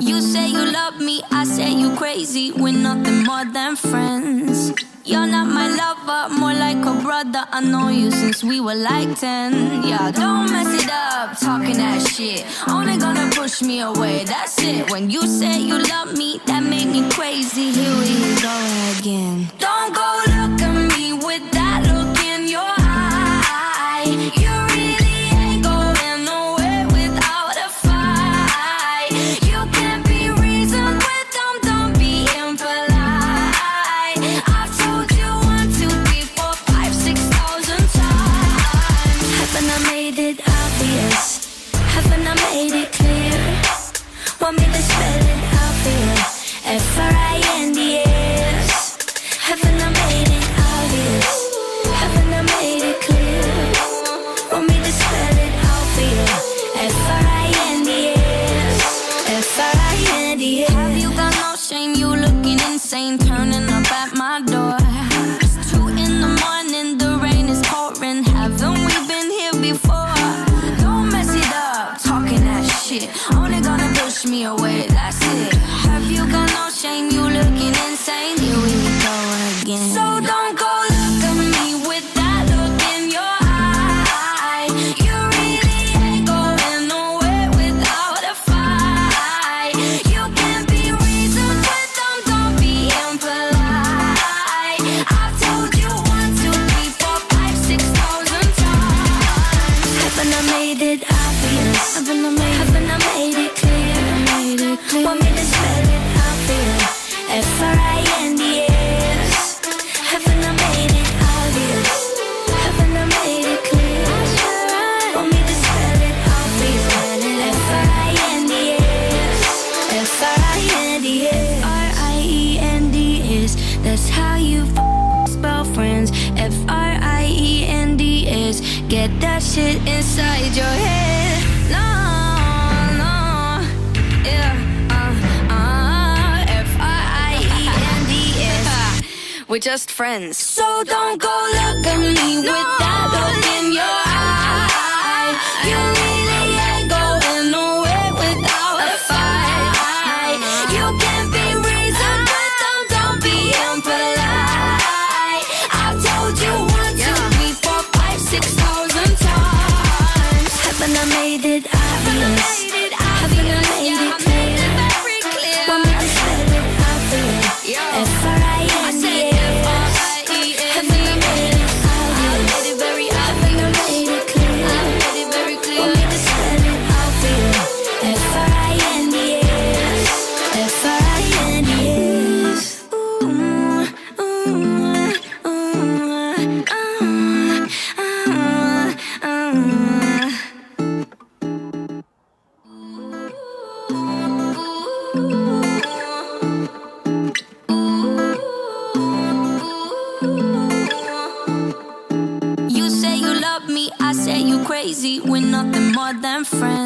You say you love me, I say you crazy. We're nothing more than friends. You're not my lover, more like a brother. I know you since we were like 10. Yeah, don't mess it up, talking that shit. Only gonna push me away, that's it. When you say you love me, that made me crazy. Here we go again. Don't go look at me with that look in your eye. You really ain't going nowhere without a fight. You can't be reasoned with them, don't be impolite. I've told you 1, 2, 3, 4, 5, 6,000 times. Haven't I made it obvious? Haven't I made it clear? Want me to spell it out for you? F-R-I-N-D-S. Haven't I made it obvious? Haven't I made it clear? Want me to spell it out for you? F-R-I-N-D-S. F-R-I-N-D-S. Have you got no shame? You looking insane, turning up at my door. It's 2 in the morning, the rain is pouring. Haven't we been here before? Don't mess it up, talking that shit. Only gonna push me away, that's it. Have you got no shame? You looking insane. Here we go again. So don't go look at me with that look in your eye. You really ain't going nowhere without a fight. You can't be reasoned with them, don't be impolite. I've told you 1, 2, 3, 4, 5, 6,000 times. Haven't I made it obvious? Haven't I made it clear? Want me to spell it out for you? F-R-I-N-D-S. Haven't I made it obvious? Haven't I made it clear? Want me to spell it out for you? F-R-I-N-D-S. F-R-I-N-D-S. F-R-I-E-N-D-S. That's how you spell friends. F-R-I-E-N-D-S. Get that shit inside your head. No, no, yeah. F-R-I-E-N-D-S. We're just friends. So don't go look at me with that look in your eye. You really ain't going nowhere without a fight. You can't be reasoned with them, don't be impolite. I've told you 1, 2, 3, 4, 5, 6,000 times. Haven't I made it obvious? Haven't I made it clear? Want me to spell it out for you? F-R-I-N-D-S. Haven't I made it obvious? Haven't I made it clear? Want me to spell it out for you? F-R-I-N-D-S. F-R-I-N-D-S. You say you love me, I say you crazy. We're nothing more than friends.